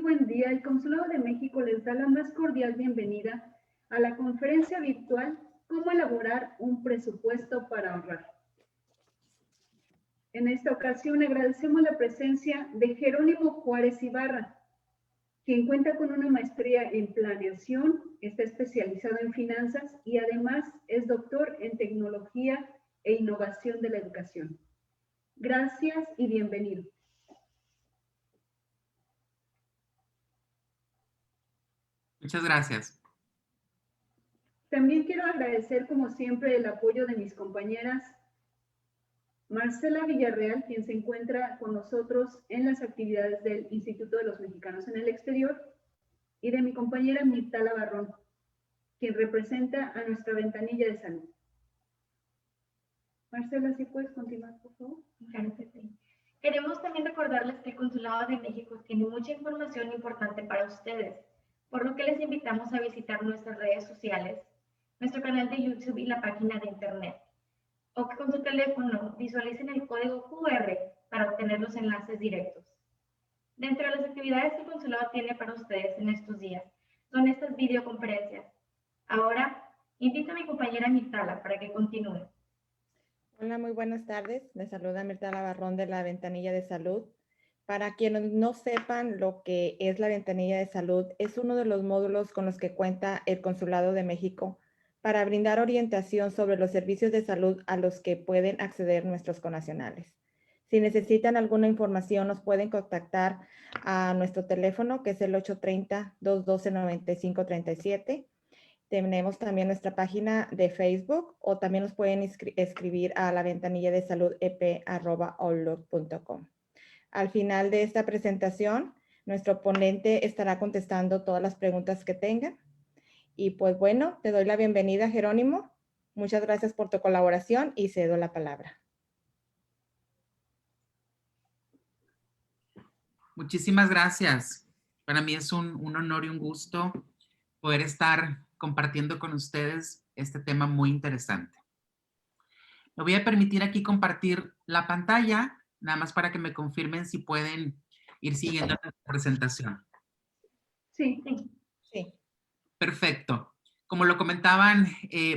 buen día. El Consulado de México les da la más cordial bienvenida a la conferencia virtual ¿Cómo elaborar un presupuesto para ahorrar? En esta ocasión agradecemos la presencia de Jerónimo Juárez Ibarra, quien cuenta con una maestría en planeación, está especializado en finanzas y además es doctor en tecnología e innovación de la educación. Gracias y bienvenido. Muchas gracias. También quiero agradecer, como siempre, el apoyo de mis compañeras Marcela Villarreal, quien se encuentra con nosotros en las actividades del Instituto de los Mexicanos en el Exterior, y de mi compañera Mirtala Barrón, quien representa a nuestra ventanilla de salud. Marcela, ¿sí puedes continuar, por favor? Claro que sí. Queremos también recordarles que el Consulado de México tiene mucha información importante para ustedes, por lo que les invitamos a visitar nuestras redes sociales, nuestro canal de YouTube y la página de Internet, o que con su teléfono visualicen el código QR para obtener los enlaces directos. Dentro de las actividades que el Consulado tiene para ustedes en estos días son estas videoconferencias. Ahora, invito a mi compañera Mirtala para que continúe. Hola, muy buenas tardes. Les saluda Mirtala Barrón de la Ventanilla de Salud. Para quienes no sepan lo que es la Ventanilla de Salud, es uno de los módulos con los que cuenta el Consulado de México para brindar orientación sobre los servicios de salud a los que pueden acceder nuestros connacionales. Si necesitan alguna información, nos pueden contactar a nuestro teléfono, que es el 830-212-9537. Tenemos también nuestra página de Facebook, o también nos pueden escribir a la ventanilla de salud ep@outlook.com. Al final de esta presentación, nuestro ponente estará contestando todas las preguntas que tengan. Y pues bueno, te doy la bienvenida, Jerónimo. Muchas gracias por tu colaboración y cedo la palabra. Muchísimas gracias. Para mí es un honor y un gusto poder estar compartiendo con ustedes este tema muy interesante. Me voy a permitir aquí compartir la pantalla, nada más para que me confirmen si pueden ir siguiendo la presentación. Sí. Sí. Perfecto. Como lo comentaban,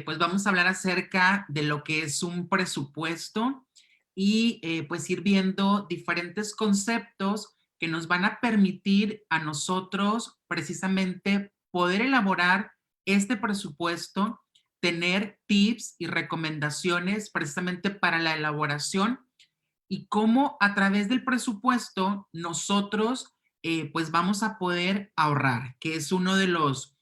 pues vamos a hablar acerca de lo que es un presupuesto y pues ir viendo diferentes conceptos que nos van a permitir a nosotros precisamente poder elaborar este presupuesto, tener tips y recomendaciones precisamente para la elaboración y cómo a través del presupuesto nosotros pues vamos a poder ahorrar, que es uno de los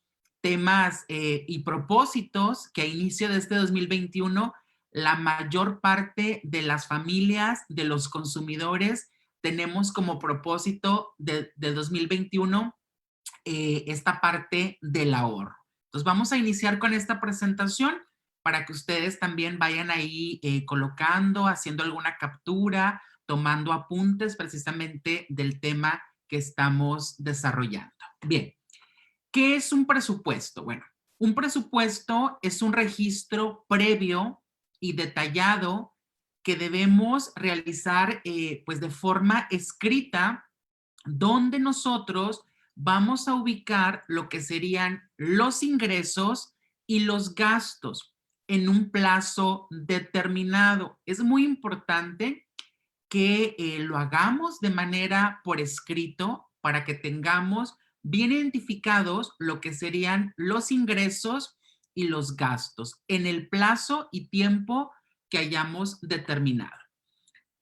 temas y propósitos que a inicio de este 2021 la mayor parte de las familias, de los consumidores, tenemos como propósito de 2021 esta parte del ahorro. Entonces vamos a iniciar con esta presentación para que ustedes también vayan ahí colocando, haciendo alguna captura, tomando apuntes precisamente del tema que estamos desarrollando. Bien, ¿qué es un presupuesto? Bueno, un presupuesto es un registro previo y detallado que debemos realizar pues de forma escrita, donde nosotros vamos a ubicar lo que serían los ingresos y los gastos en un plazo determinado. Es muy importante que lo hagamos de manera por escrito para que tengamos bien identificados lo que serían los ingresos y los gastos en el plazo y tiempo que hayamos determinado.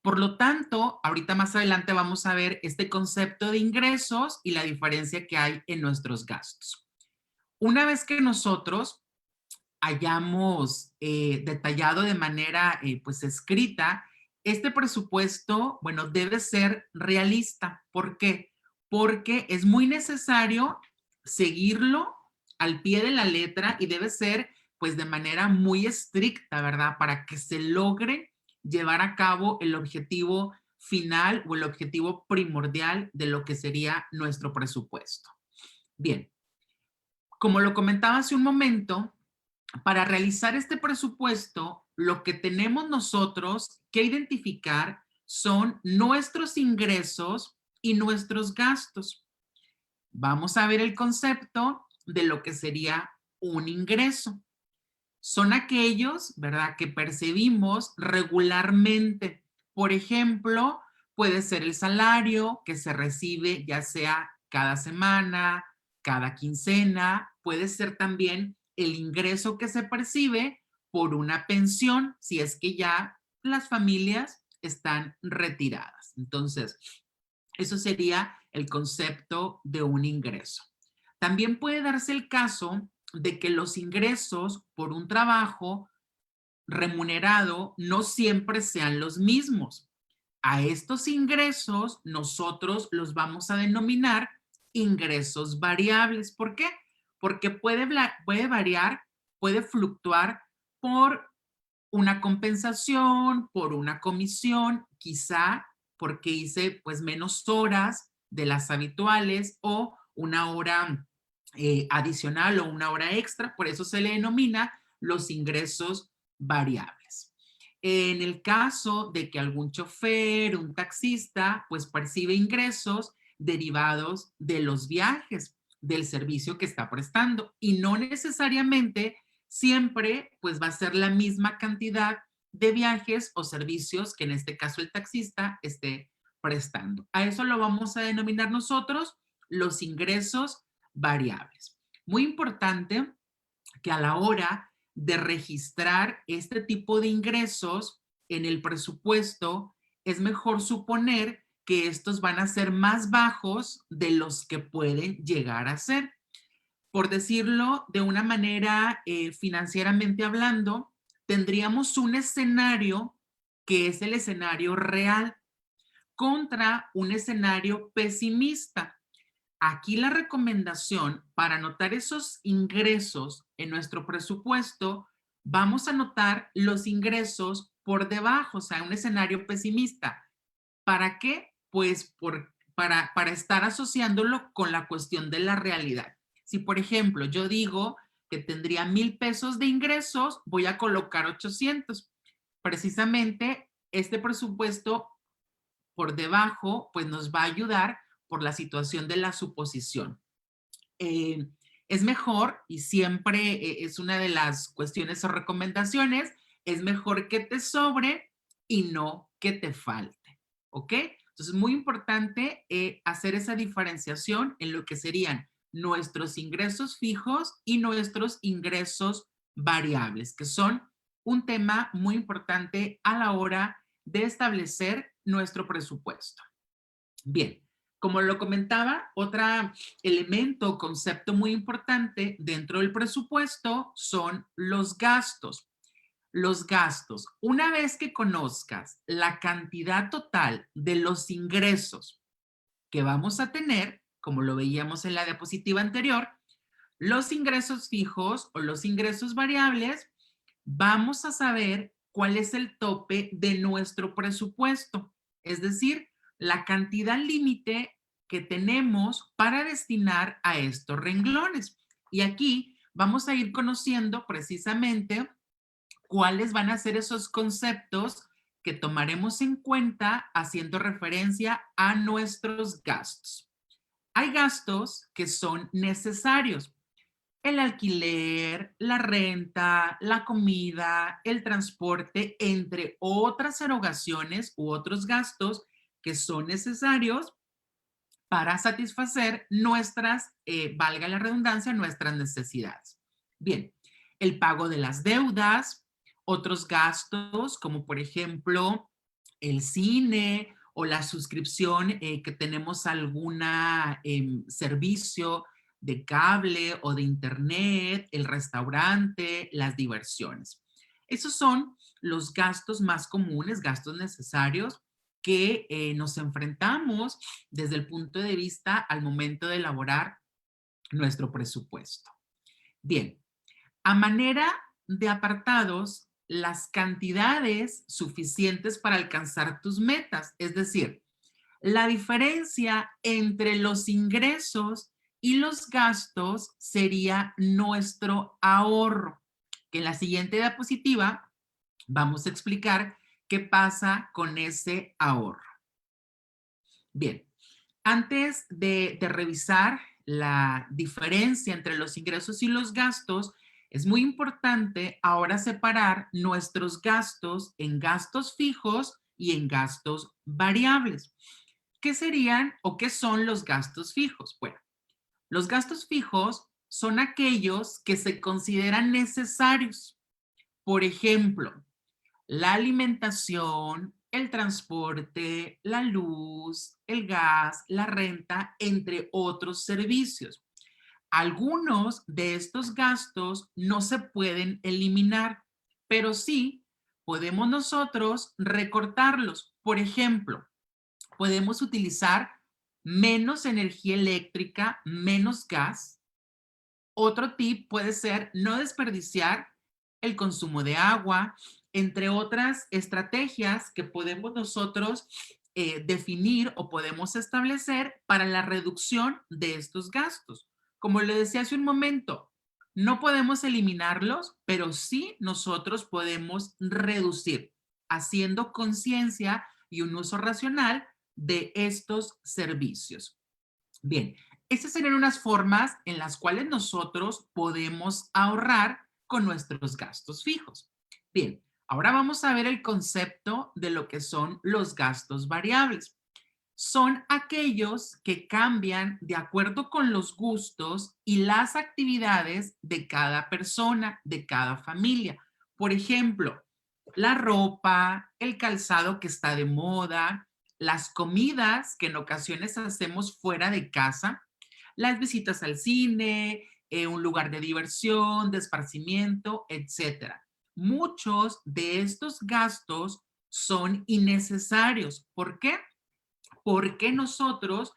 Por lo tanto, ahorita más adelante vamos a ver este concepto de ingresos y la diferencia que hay en nuestros gastos. Una vez que nosotros hayamos detallado de manera pues escrita, este presupuesto, bueno, debe ser realista. ¿Por qué? Porque es muy necesario seguirlo al pie de la letra y debe ser pues de manera muy estricta, ¿verdad? Para que se logre llevar a cabo el objetivo final o el objetivo primordial de lo que sería nuestro presupuesto. Bien, como lo comentaba hace un momento, para realizar este presupuesto, lo que tenemos nosotros que identificar son nuestros ingresos y nuestros gastos. Vamos a ver el concepto de lo que sería un ingreso. Son aquellos, ¿verdad?, que percibimos regularmente. Por ejemplo, puede ser el salario que se recibe ya sea cada semana, cada quincena. Puede ser también el ingreso que se percibe por una pensión, si es que ya las familias están retiradas. Entonces, eso sería el concepto de un ingreso. También puede darse el caso de que los ingresos por un trabajo remunerado no siempre sean los mismos. A estos ingresos nosotros los vamos a denominar ingresos variables. ¿Por qué? Porque puede variar, puede fluctuar por una compensación, por una comisión, quizá porque hice pues menos horas de las habituales o una hora adicional o una hora extra, por eso se le denomina los ingresos variables. En el caso de que algún chofer, un taxista, pues percibe ingresos derivados de los viajes, del servicio que está prestando y no necesariamente siempre pues va a ser la misma cantidad de viajes o servicios que en este caso el taxista esté prestando. A eso lo vamos a denominar nosotros los ingresos variables. Muy importante que a la hora de registrar este tipo de ingresos en el presupuesto, es mejor suponer que estos van a ser más bajos de los que pueden llegar a ser. Por decirlo de una manera financieramente hablando, tendríamos un escenario que es el escenario real contra un escenario pesimista. Aquí la recomendación para anotar esos ingresos en nuestro presupuesto, vamos a anotar los ingresos por debajo, o sea, un escenario pesimista. ¿Para qué? Pues para estar asociándolo con la cuestión de la realidad. Si, por ejemplo, yo digo que tendría 1,000 pesos de ingresos, voy a colocar 800. Precisamente este presupuesto por debajo, pues nos va a ayudar por la situación de la suposición. Es mejor, y siempre es una de las cuestiones o recomendaciones, es mejor que te sobre y no que te falte, ¿ok? Entonces, es muy importante hacer esa diferenciación en lo que serían nuestros ingresos fijos y nuestros ingresos variables, que son un tema muy importante a la hora de establecer nuestro presupuesto. Bien, como lo comentaba, otro elemento o concepto muy importante dentro del presupuesto son los gastos. Los gastos, una vez que conozcas la cantidad total de los ingresos que vamos a tener, como lo veíamos en la diapositiva anterior, los ingresos fijos o los ingresos variables, vamos a saber cuál es el tope de nuestro presupuesto, es decir, la cantidad límite que tenemos para destinar a estos renglones. Y aquí vamos a ir conociendo precisamente cuáles van a ser esos conceptos que tomaremos en cuenta haciendo referencia a nuestros gastos. Hay gastos que son necesarios. El alquiler, la renta, la comida, el transporte, entre otras erogaciones u otros gastos que son necesarios para satisfacer nuestras, valga la redundancia, nuestras necesidades. Bien, el pago de las deudas, otros gastos como por ejemplo el cine o la suscripción que tenemos a algún servicio de cable o de internet, el restaurante, las diversiones. Esos son los gastos más comunes, gastos necesarios que nos enfrentamos desde el punto de vista al momento de elaborar nuestro presupuesto. Bien, a manera de apartados, las cantidades suficientes para alcanzar tus metas, es decir, la diferencia entre los ingresos y los gastos sería nuestro ahorro, que en la siguiente diapositiva vamos a explicar qué pasa con ese ahorro. Bien, antes de revisar la diferencia entre los ingresos y los gastos, es muy importante ahora separar nuestros gastos en gastos fijos y en gastos variables. ¿Qué serían o qué son los gastos fijos? Bueno, los gastos fijos son aquellos que se consideran necesarios. Por ejemplo, la alimentación, el transporte, la luz, el gas, la renta, entre otros servicios. Algunos de estos gastos no se pueden eliminar, pero sí podemos nosotros recortarlos. Por ejemplo, podemos utilizar menos energía eléctrica, menos gas. Otro tip puede ser no desperdiciar el consumo de agua, entre otras estrategias que podemos nosotros definir o podemos establecer para la reducción de estos gastos. Como le decía hace un momento, no podemos eliminarlos, pero sí nosotros podemos reducir, haciendo conciencia y un uso racional de estos servicios. Bien, estas serían unas formas en las cuales nosotros podemos ahorrar con nuestros gastos fijos. Bien, ahora vamos a ver el concepto de lo que son los gastos variables. Son aquellos que cambian de acuerdo con los gustos y las actividades de cada persona, de cada familia. Por ejemplo, la ropa, el calzado que está de moda, las comidas que en ocasiones hacemos fuera de casa, las visitas al cine, un lugar de diversión, de esparcimiento, etcétera. Muchos de estos gastos son innecesarios. ¿Por qué? Porque nosotros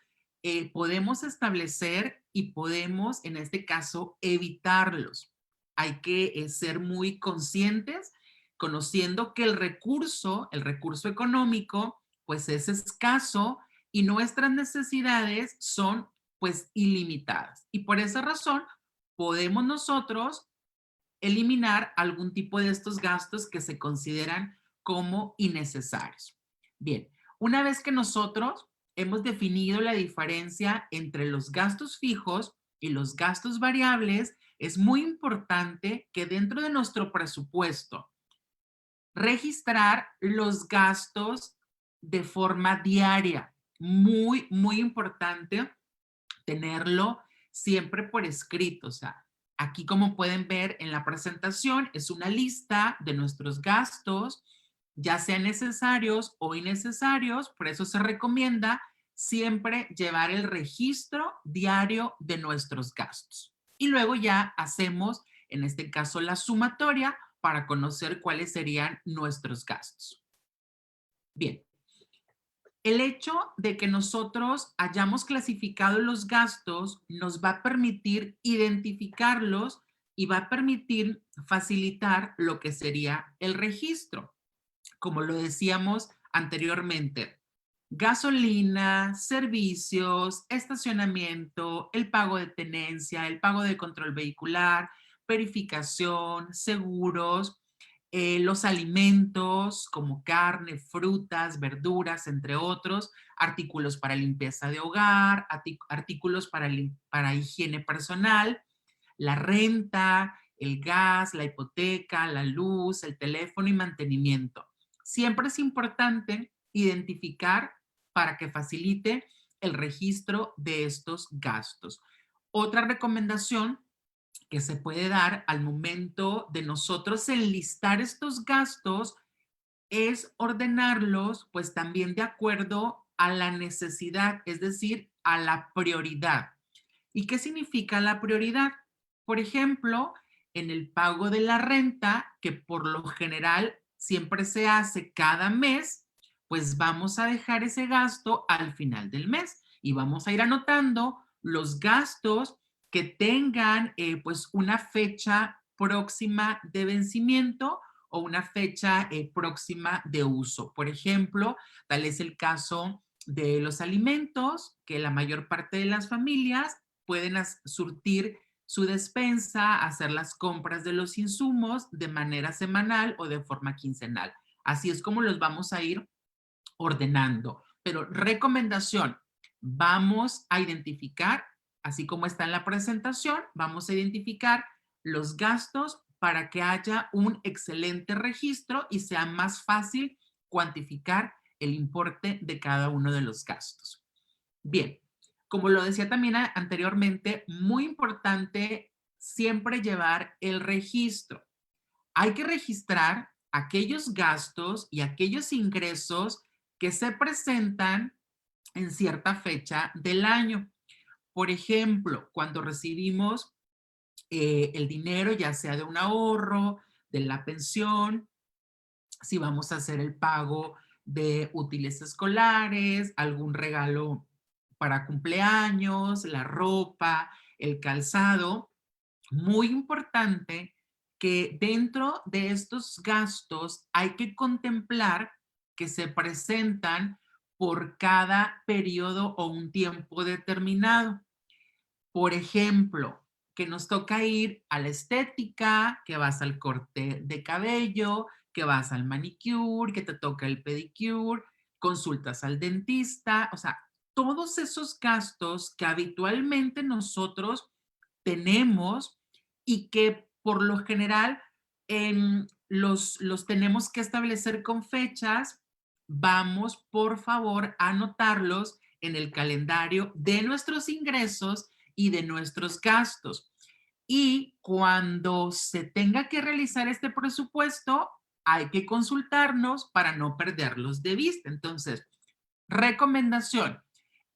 podemos establecer y podemos, en este caso, evitarlos. Hay que ser muy conscientes, conociendo que el recurso económico, pues es escaso y nuestras necesidades son pues ilimitadas. Y por esa razón podemos nosotros eliminar algún tipo de estos gastos que se consideran como innecesarios. Bien, una vez que nosotros hemos definido la diferencia entre los gastos fijos y los gastos variables, es muy importante que dentro de nuestro presupuesto registrar los gastos de forma diaria. Muy, muy importante tenerlo siempre por escrito. O sea, aquí como pueden ver en la presentación es una lista de nuestros gastos, ya sean necesarios o innecesarios. Por eso se recomienda siempre llevar el registro diario de nuestros gastos. Y luego ya hacemos, en este caso, la sumatoria para conocer cuáles serían nuestros gastos. Bien. El hecho de que nosotros hayamos clasificado los gastos nos va a permitir identificarlos y va a permitir facilitar lo que sería el registro. Como lo decíamos anteriormente, gasolina, servicios, estacionamiento, el pago de tenencia, el pago de control vehicular, verificación, seguros, los alimentos como carne, frutas, verduras, entre otros, artículos para limpieza de hogar, artículos para higiene personal, la renta, el gas, la hipoteca, la luz, el teléfono y mantenimiento. Siempre es importante identificar para que facilite el registro de estos gastos. Otra recomendación que se puede dar al momento de nosotros enlistar estos gastos es ordenarlos pues también de acuerdo a la necesidad, es decir, a la prioridad. ¿Y qué significa la prioridad? Por ejemplo, en el pago de la renta, que por lo general siempre se hace cada mes, pues vamos a dejar ese gasto al final del mes y vamos a ir anotando los gastos que tengan pues una fecha próxima de vencimiento o una fecha próxima de uso. Por ejemplo, tal es el caso de los alimentos, que la mayor parte de las familias pueden surtir su despensa, hacer las compras de los insumos de manera semanal o de forma quincenal. Así es como los vamos a ir ordenando. Pero recomendación, vamos a identificar así como está en la presentación, vamos a identificar los gastos para que haya un excelente registro y sea más fácil cuantificar el importe de cada uno de los gastos. Bien, como lo decía también anteriormente, muy importante siempre llevar el registro. Hay que registrar aquellos gastos y aquellos ingresos que se presentan en cierta fecha del año. Por ejemplo, cuando recibimos el dinero, ya sea de un ahorro, de la pensión, si vamos a hacer el pago de útiles escolares, algún regalo para cumpleaños, la ropa, el calzado. Muy importante que dentro de estos gastos hay que contemplar que se presentan por cada periodo o un tiempo determinado. Por ejemplo, que nos toca ir a la estética, que vas al corte de cabello, que vas al manicure, que te toca el pedicure, consultas al dentista, o sea, todos esos gastos que habitualmente nosotros tenemos y que por lo general los tenemos que establecer con fechas, vamos por favor a anotarlos en el calendario de nuestros ingresos y de nuestros gastos. Y cuando se tenga que realizar este presupuesto, hay que consultarnos para no perderlos de vista. Entonces, recomendación,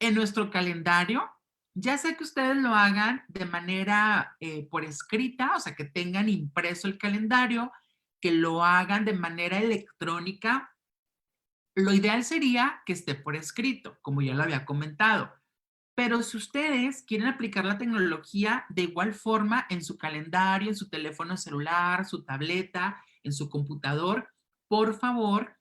en nuestro calendario, ya sea que ustedes lo hagan de manera por escrita, o sea, que tengan impreso el calendario, que lo hagan de manera electrónica, lo ideal sería que esté por escrito, como ya lo había comentado. Pero si ustedes quieren aplicar la tecnología de igual forma en su calendario, en su teléfono celular, su tableta, en su computador, por favor,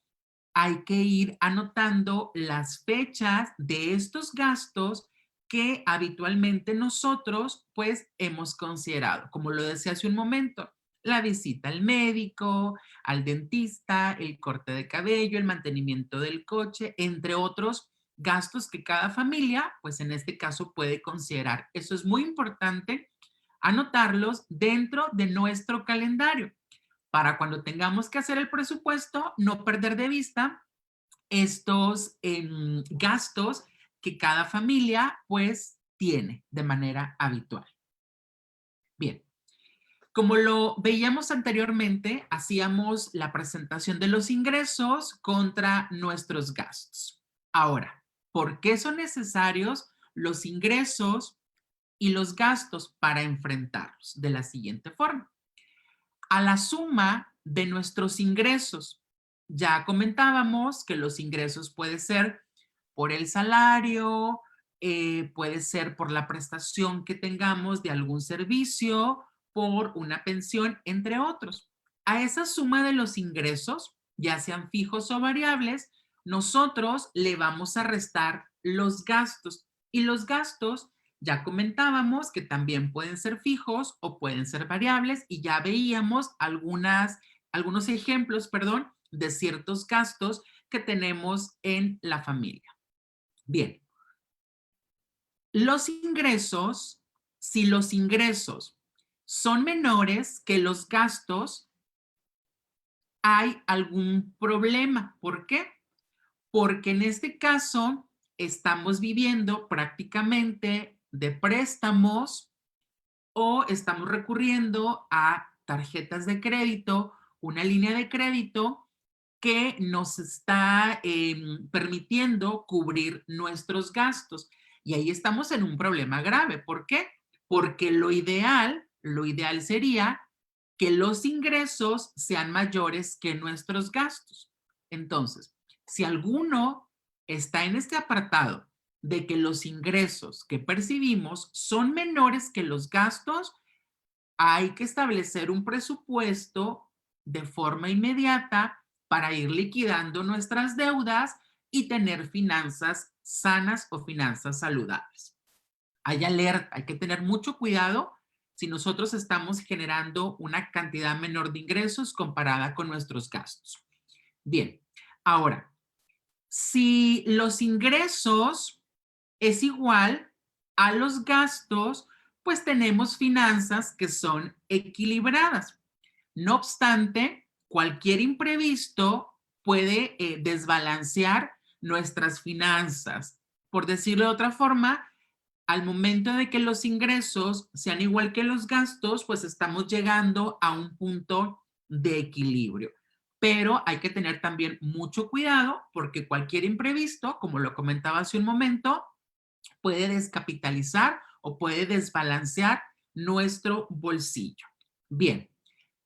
hay que ir anotando las fechas de estos gastos que habitualmente nosotros pues hemos considerado. Como lo decía hace un momento, la visita al médico, al dentista, el corte de cabello, el mantenimiento del coche, entre otros gastos que cada familia, pues en este caso, puede considerar. Eso es muy importante anotarlos dentro de nuestro calendario para cuando tengamos que hacer el presupuesto, no perder de vista estos gastos que cada familia pues tiene de manera habitual. Bien, como lo veíamos anteriormente, hacíamos la presentación de los ingresos contra nuestros gastos. Ahora, ¿por qué son necesarios los ingresos y los gastos para enfrentarlos? De la siguiente forma. A la suma de nuestros ingresos, ya comentábamos que los ingresos pueden ser por el salario, puede ser por la prestación que tengamos de algún servicio, por una pensión, entre otros. A esa suma de los ingresos, ya sean fijos o variables, nosotros le vamos a restar los gastos. Y los gastos, ya comentábamos que también pueden ser fijos o pueden ser variables y ya veíamos algunos ejemplos, perdón, de ciertos gastos que tenemos en la familia. Bien, los ingresos, si los ingresos son menores que los gastos, hay algún problema. ¿Por qué? Porque en este caso estamos viviendo prácticamente de préstamos o estamos recurriendo a tarjetas de crédito, una línea de crédito que nos está permitiendo cubrir nuestros gastos. Y ahí estamos en un problema grave. ¿Por qué? Porque lo ideal sería que los ingresos sean mayores que nuestros gastos. Entonces, si alguno está en este apartado de que los ingresos que percibimos son menores que los gastos, hay que establecer un presupuesto de forma inmediata para ir liquidando nuestras deudas y tener finanzas sanas o finanzas saludables. Hay alerta, hay que tener mucho cuidado si nosotros estamos generando una cantidad menor de ingresos comparada con nuestros gastos. Bien, ahora, si los ingresos es igual a los gastos, pues tenemos finanzas que son equilibradas. No obstante, cualquier imprevisto puede desbalancear nuestras finanzas. Por decirlo de otra forma, al momento de que los ingresos sean igual que los gastos, pues estamos llegando a un punto de equilibrio. Pero hay que tener también mucho cuidado porque cualquier imprevisto, como lo comentaba hace un momento, puede descapitalizar o puede desbalancear nuestro bolsillo. Bien,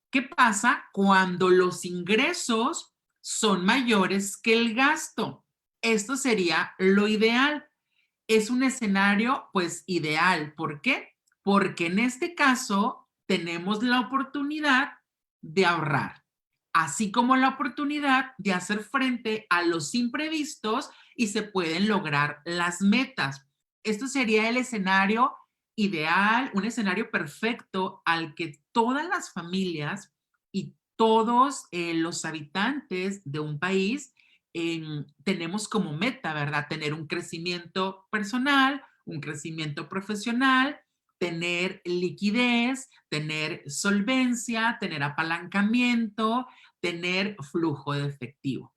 ¿qué pasa cuando los ingresos son mayores que el gasto? Esto sería lo ideal. Es un escenario, pues, ideal. ¿Por qué? Porque en este caso tenemos la oportunidad de ahorrar, así como la oportunidad de hacer frente a los imprevistos y se pueden lograr las metas. Esto sería el escenario ideal, un escenario perfecto al que todas las familias y todos los habitantes de un país tenemos como meta, ¿verdad? Tener un crecimiento personal, un crecimiento profesional, tener liquidez, tener solvencia, tener apalancamiento, tener flujo de efectivo.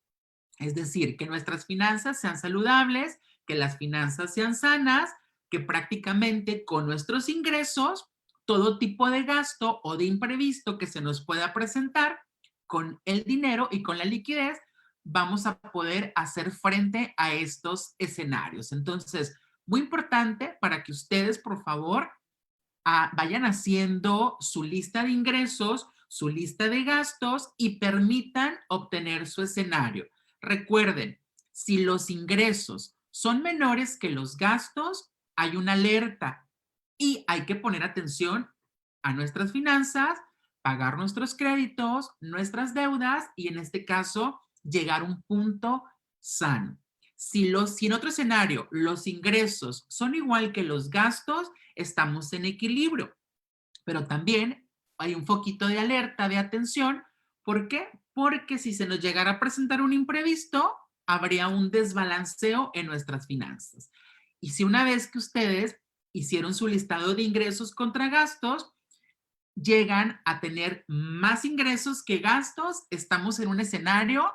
Es decir, que nuestras finanzas sean saludables, que las finanzas sean sanas, que prácticamente con nuestros ingresos, todo tipo de gasto o de imprevisto que se nos pueda presentar, con el dinero y con la liquidez, vamos a poder hacer frente a estos escenarios. Entonces, muy importante para que ustedes, por favor, vayan haciendo su lista de ingresos, su lista de gastos y permitan obtener su escenario. Recuerden, si los ingresos son menores que los gastos, hay una alerta y hay que poner atención a nuestras finanzas, pagar nuestros créditos, nuestras deudas y en este caso llegar a un punto sano. Si en otro escenario los ingresos son igual que los gastos, estamos en equilibrio, pero también hay un foquito de alerta, de atención. ¿Por qué? Porque si se nos llegara a presentar un imprevisto, habría un desbalanceo en nuestras finanzas. Y si una vez que ustedes hicieron su listado de ingresos contra gastos, llegan a tener más ingresos que gastos, estamos en un escenario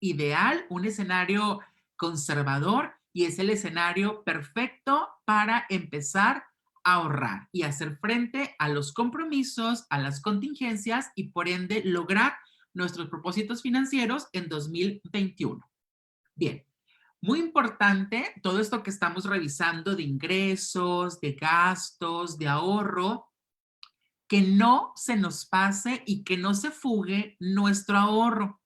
ideal, un escenario conservador y es el escenario perfecto para empezar a ahorrar y hacer frente a los compromisos, a las contingencias y por ende lograr nuestros propósitos financieros en 2021. Bien, muy importante todo esto que estamos revisando de ingresos, de gastos, de ahorro, que no se nos pase y que no se fugue nuestro ahorro.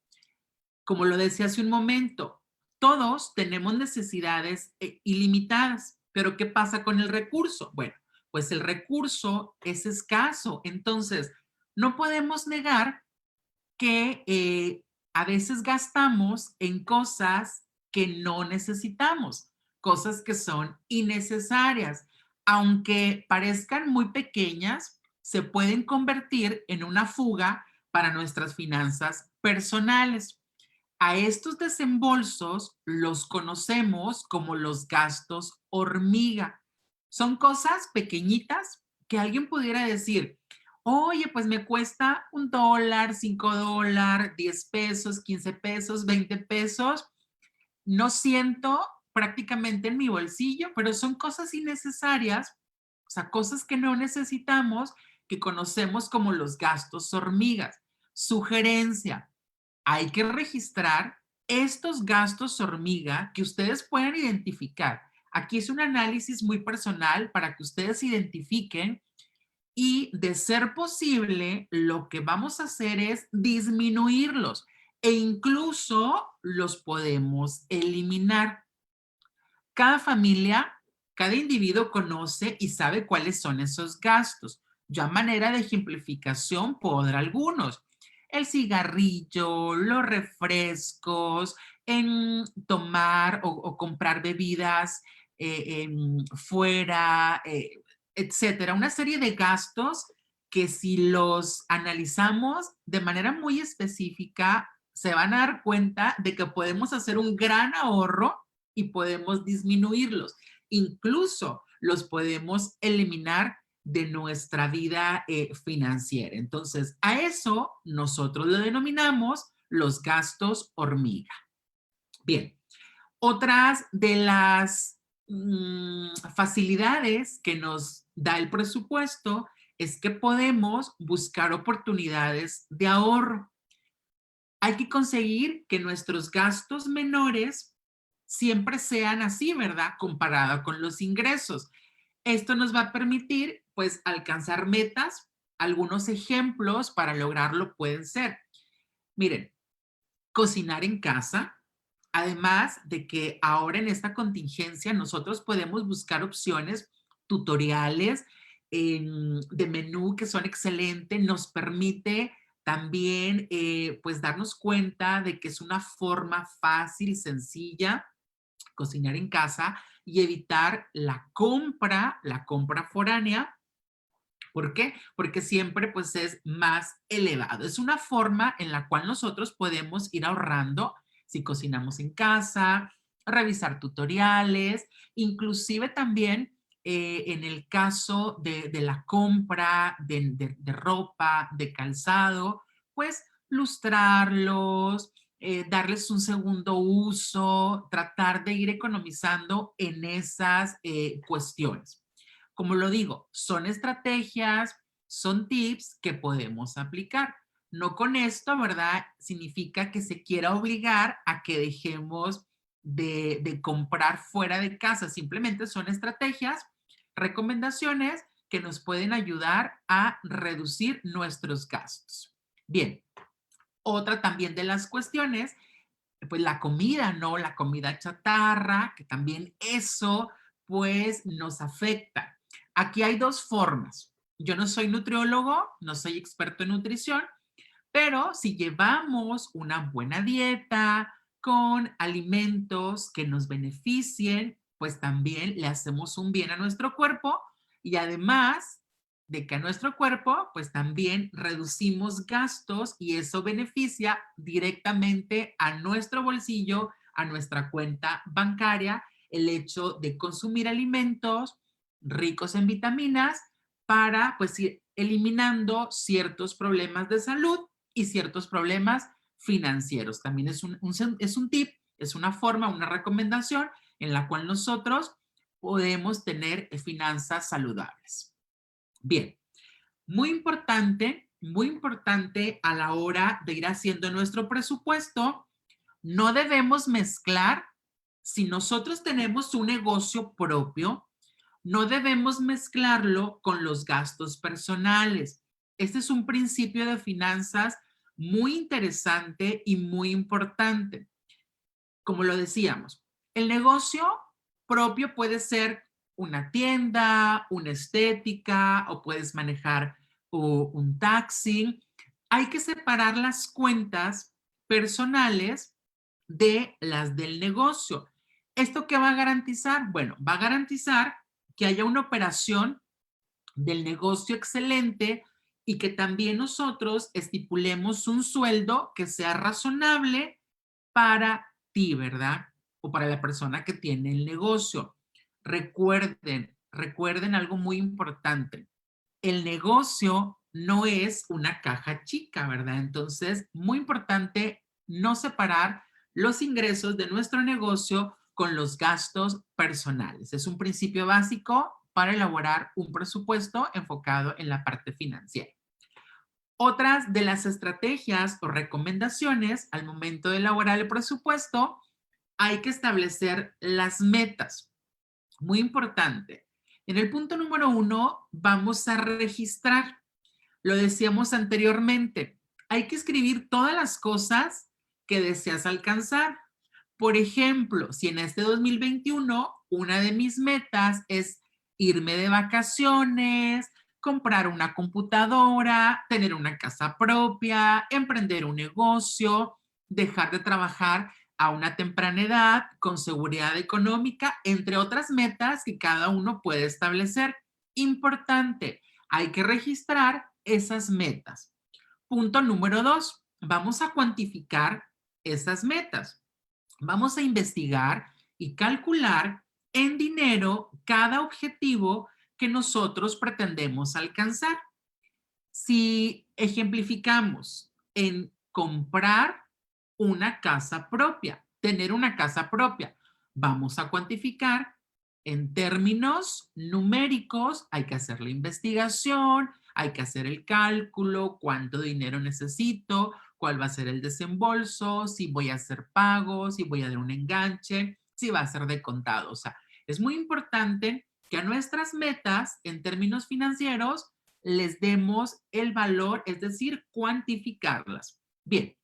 Como lo decía hace un momento, todos tenemos necesidades ilimitadas, pero ¿qué pasa con el recurso? Bueno, pues el recurso es escaso, entonces no podemos negar que a veces gastamos en cosas que no necesitamos, cosas que son innecesarias, aunque parezcan muy pequeñas, se pueden convertir en una fuga para nuestras finanzas personales. A estos desembolsos los conocemos como los gastos hormiga. Son cosas pequeñitas que alguien pudiera decir, oye, pues me cuesta $1, $5, 10 pesos, 15 pesos, 20 pesos. No siento prácticamente en mi bolsillo, pero son cosas innecesarias, o sea, cosas que no necesitamos, que conocemos como los gastos hormigas. Sugerencia, hay que registrar estos gastos hormiga que ustedes puedan identificar. Aquí es un análisis muy personal para que ustedes identifiquen y de ser posible, lo que vamos a hacer es disminuirlos e incluso los podemos eliminar. Cada familia, cada individuo conoce y sabe cuáles son esos gastos. Yo a manera de ejemplificación puedo dar algunos. El cigarrillo, los refrescos, en tomar o comprar bebidas fuera, etcétera. Una serie de gastos que si los analizamos de manera muy específica, se van a dar cuenta de que podemos hacer un gran ahorro y podemos disminuirlos. Incluso los podemos eliminar de nuestra vida financiera. Entonces, a eso nosotros lo denominamos los gastos hormiga. Bien, otras de las facilidades que nos da el presupuesto es que podemos buscar oportunidades de ahorro. Hay que conseguir que nuestros gastos menores siempre sean así, ¿verdad? Comparado con los ingresos. Esto nos va a permitir, pues, alcanzar metas. Algunos ejemplos para lograrlo pueden ser, miren, cocinar en casa. Además de que ahora en esta contingencia nosotros podemos buscar opciones, tutoriales de menú que son excelentes, nos permite también pues darnos cuenta de que es una forma fácil, sencilla, cocinar en casa y evitar la compra foránea. ¿Por qué? Porque siempre pues es más elevado. Es una forma en la cual nosotros podemos ir ahorrando si cocinamos en casa, revisar tutoriales, inclusive también en el caso de la compra de ropa, de calzado, pues lustrarlos, darles un segundo uso, tratar de ir economizando en esas cuestiones. Como lo digo, son estrategias, son tips que podemos aplicar. No con esto, ¿verdad? Significa que se quiera obligar a que dejemos de comprar fuera de casa. Simplemente son estrategias, recomendaciones que nos pueden ayudar a reducir nuestros gastos. Bien, otra también de las cuestiones, pues la comida, ¿no? La comida chatarra, que también eso, pues nos afecta. Aquí hay dos formas. Yo no soy nutriólogo, no soy experto en nutrición, pero si llevamos una buena dieta con alimentos que nos beneficien, pues también le hacemos un bien a nuestro cuerpo y además de que a nuestro cuerpo, pues también reducimos gastos y eso beneficia directamente a nuestro bolsillo, a nuestra cuenta bancaria, el hecho de consumir alimentos ricos en vitaminas para pues ir eliminando ciertos problemas de salud y ciertos problemas financieros. También es un tip, es una forma, una recomendación en la cual nosotros podemos tener finanzas saludables. Bien, muy importante a la hora de ir haciendo nuestro presupuesto, no debemos mezclar, si nosotros tenemos un negocio propio, no debemos mezclarlo con los gastos personales. Este es un principio de finanzas muy interesante y muy importante. Como lo decíamos, el negocio propio puede ser una tienda, una estética o puedes manejar un taxi. Hay que separar las cuentas personales de las del negocio. ¿Esto qué va a garantizar? Bueno, va a garantizar que haya una operación del negocio excelente y que también nosotros estipulemos un sueldo que sea razonable para ti, ¿verdad? O para la persona que tiene el negocio. Recuerden algo muy importante. El negocio no es una caja chica, ¿verdad? Entonces, muy importante no separar los ingresos de nuestro negocio con los gastos personales. Es un principio básico para elaborar un presupuesto enfocado en la parte financiera. Otras de las estrategias o recomendaciones al momento de elaborar el presupuesto, hay que establecer las metas. Muy importante. En el punto número 1, vamos a registrar. Lo decíamos anteriormente. Hay que escribir todas las cosas que deseas alcanzar. Por ejemplo, si en este 2021 una de mis metas es irme de vacaciones, comprar una computadora, tener una casa propia, emprender un negocio, dejar de trabajar a una temprana edad con seguridad económica, entre otras metas que cada uno puede establecer. Importante, hay que registrar esas metas. Punto número 2, vamos a cuantificar esas metas. Vamos a investigar y calcular en dinero cada objetivo que nosotros pretendemos alcanzar. Si ejemplificamos en comprar una casa propia, tener una casa propia, vamos a cuantificar en términos numéricos, hay que hacer la investigación, hay que hacer el cálculo, cuánto dinero necesito, cuál va a ser el desembolso, si voy a hacer pagos, si voy a dar un enganche, si va a ser de contado. O sea, es muy importante que a nuestras metas en términos financieros les demos el valor, es decir, cuantificarlas. Bien,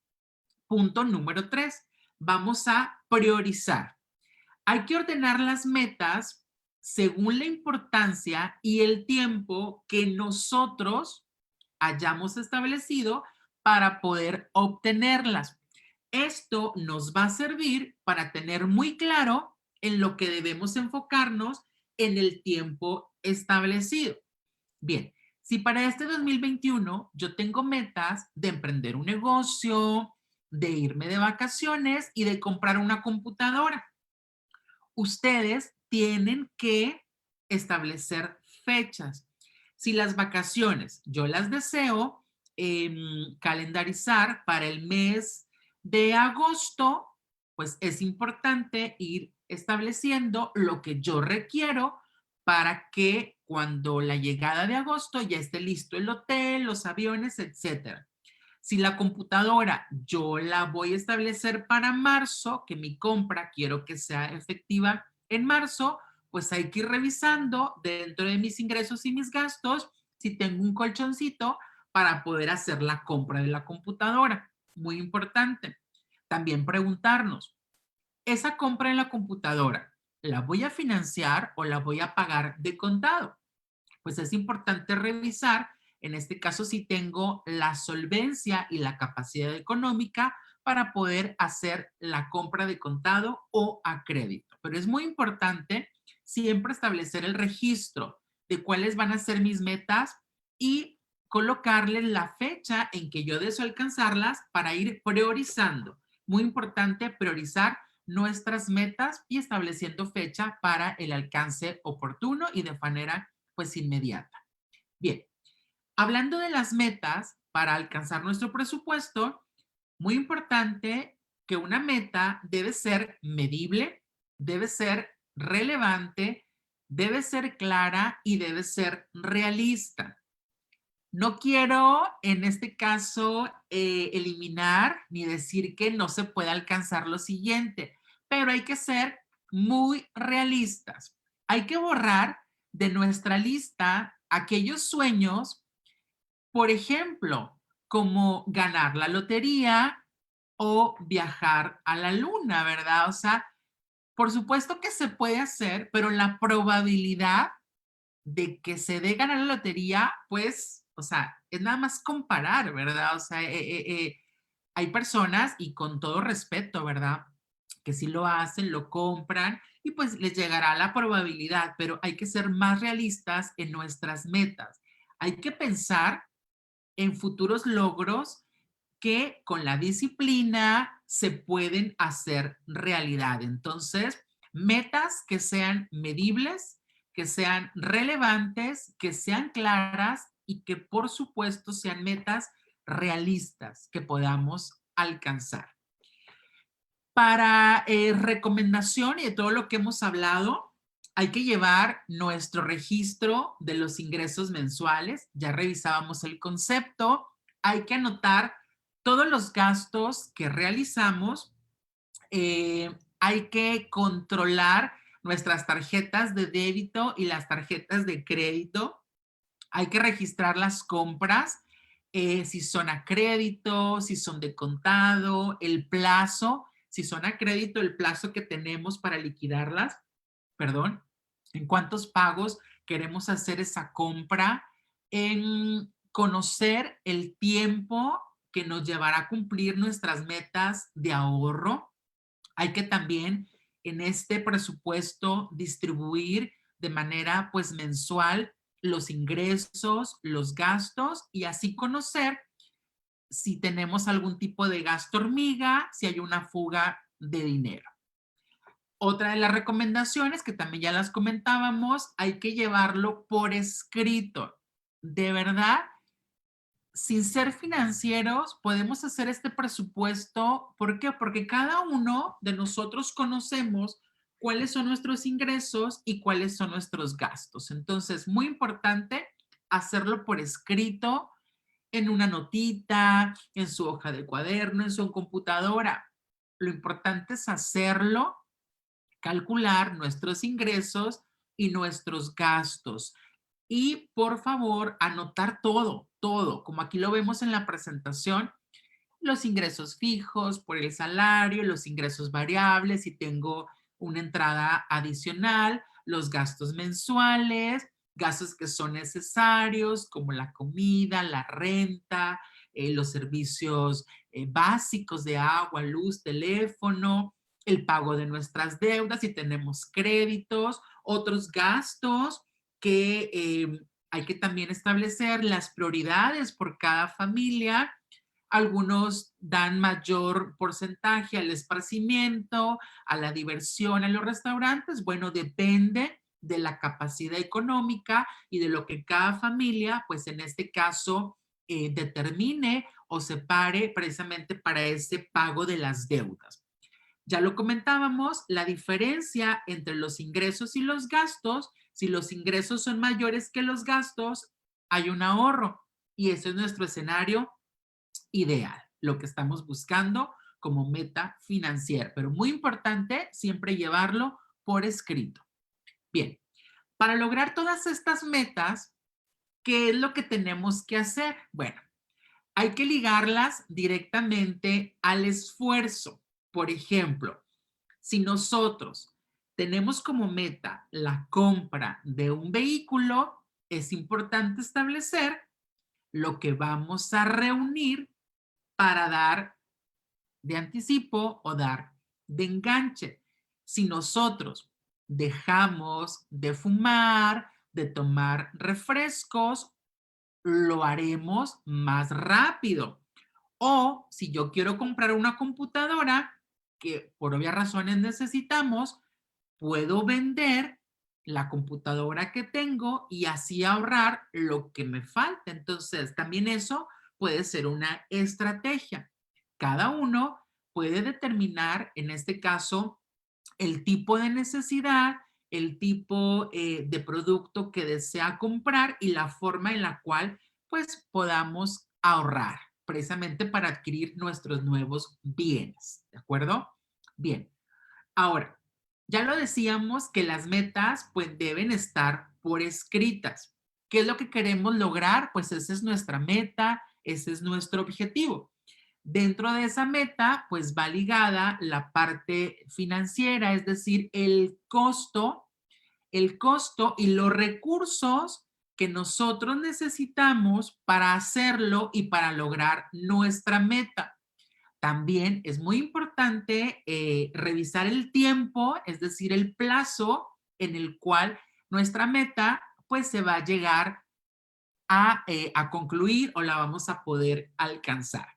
punto número 3. Vamos a priorizar. Hay que ordenar las metas según la importancia y el tiempo que nosotros hayamos establecido para poder obtenerlas. Esto nos va a servir para tener muy claro en lo que debemos enfocarnos en el tiempo establecido. Bien, si para este 2021 yo tengo metas de emprender un negocio, de irme de vacaciones y de comprar una computadora, ustedes tienen que establecer fechas. Si las vacaciones yo las deseo calendarizar para el mes de agosto, pues es importante ir estableciendo lo que yo requiero para que cuando la llegada de agosto ya esté listo el hotel, los aviones, etcétera. Si la computadora yo la voy a establecer para marzo, que mi compra quiero que sea efectiva en marzo, pues hay que ir revisando dentro de mis ingresos y mis gastos si tengo un colchoncito para poder hacer la compra de la computadora. Muy importante. También preguntarnos, ¿esa compra de la computadora la voy a financiar o la voy a pagar de contado? Pues es importante revisar, en este caso, si tengo la solvencia y la capacidad económica para poder hacer la compra de contado o a crédito. Pero es muy importante siempre establecer el registro de cuáles van a ser mis metas y colocarle la fecha en que yo deseo alcanzarlas para ir priorizando. Muy importante priorizar nuestras metas y estableciendo fecha para el alcance oportuno y de manera pues inmediata. Bien, hablando de las metas para alcanzar nuestro presupuesto, muy importante que una meta debe ser medible, debe ser relevante, debe ser clara y debe ser realista. No quiero en este caso eliminar ni decir que no se puede alcanzar lo siguiente, pero hay que ser muy realistas. Hay que borrar de nuestra lista aquellos sueños, por ejemplo, como ganar la lotería o viajar a la luna, ¿verdad? O sea, por supuesto que se puede hacer, pero la probabilidad de que se dé ganar la lotería, pues, o sea, es nada más comparar, ¿verdad? O sea, hay personas, y con todo respeto, ¿verdad? Que sí lo hacen, lo compran y pues les llegará la probabilidad, pero hay que ser más realistas en nuestras metas. Hay que pensar en futuros logros que con la disciplina se pueden hacer realidad. Entonces, metas que sean medibles, que sean relevantes, que sean claras y que por supuesto sean metas realistas que podamos alcanzar. Para recomendación y de todo lo que hemos hablado, hay que llevar nuestro registro de los ingresos mensuales. Ya revisábamos el concepto. Hay que anotar todos los gastos que realizamos. Hay que controlar nuestras tarjetas de débito y las tarjetas de crédito. Hay que registrar las compras, si son a crédito, si son de contado, el plazo, si son a crédito, el plazo que tenemos para liquidarlas, perdón, en cuántos pagos queremos hacer esa compra, en conocer el tiempo que nos llevará a cumplir nuestras metas de ahorro. Hay que también en este presupuesto distribuir de manera pues mensual los ingresos, los gastos y así conocer si tenemos algún tipo de gasto hormiga, si hay una fuga de dinero. Otra de las recomendaciones, que también ya las comentábamos, hay que llevarlo por escrito. De verdad, sin ser financieros, podemos hacer este presupuesto. ¿Por qué? Porque cada uno de nosotros conocemos cuáles son nuestros ingresos y cuáles son nuestros gastos. Entonces, muy importante hacerlo por escrito, en una notita, en su hoja de cuaderno, en su computadora. Lo importante es hacerlo, calcular nuestros ingresos y nuestros gastos. Y por favor, anotar todo, todo, como aquí lo vemos en la presentación, los ingresos fijos por el salario, los ingresos variables, si tengo una entrada adicional, los gastos mensuales, gastos que son necesarios, como la comida, la renta, los servicios básicos de agua, luz, teléfono, el pago de nuestras deudas, si tenemos créditos, otros gastos que hay que también establecer las prioridades por cada familia. Algunos dan mayor porcentaje al esparcimiento, a la diversión, a los restaurantes. Bueno, depende de la capacidad económica y de lo que cada familia, pues en este caso, determine o separe precisamente para ese pago de las deudas. Ya lo comentábamos, la diferencia entre los ingresos y los gastos, si los ingresos son mayores que los gastos, hay un ahorro y ese es nuestro escenario ideal, lo que estamos buscando como meta financiera, pero muy importante siempre llevarlo por escrito. Bien, para lograr todas estas metas, ¿qué es lo que tenemos que hacer? Bueno, hay que ligarlas directamente al esfuerzo. Por ejemplo, si nosotros tenemos como meta la compra de un vehículo, es importante establecer lo que vamos a reunir para dar de anticipo o dar de enganche. Si nosotros dejamos de fumar, de tomar refrescos, lo haremos más rápido. O si yo quiero comprar una computadora, que por obvias razones necesitamos, puedo vender la computadora que tengo y así ahorrar lo que me falta. Entonces, también eso puede ser una estrategia. Cada uno puede determinar, en este caso, el tipo de necesidad, el tipo de producto que desea comprar y la forma en la cual pues podamos ahorrar precisamente para adquirir nuestros nuevos bienes. ¿De acuerdo? Bien. Ahora, ya lo decíamos que las metas pues deben estar por escritas. ¿Qué es lo que queremos lograr? Pues esa es nuestra meta, ese es nuestro objetivo. Dentro de esa meta, pues va ligada la parte financiera, es decir, el costo y los recursos que nosotros necesitamos para hacerlo y para lograr nuestra meta. También es muy importante revisar el tiempo, es decir, el plazo en el cual nuestra meta pues se va a llegar a concluir o la vamos a poder alcanzar.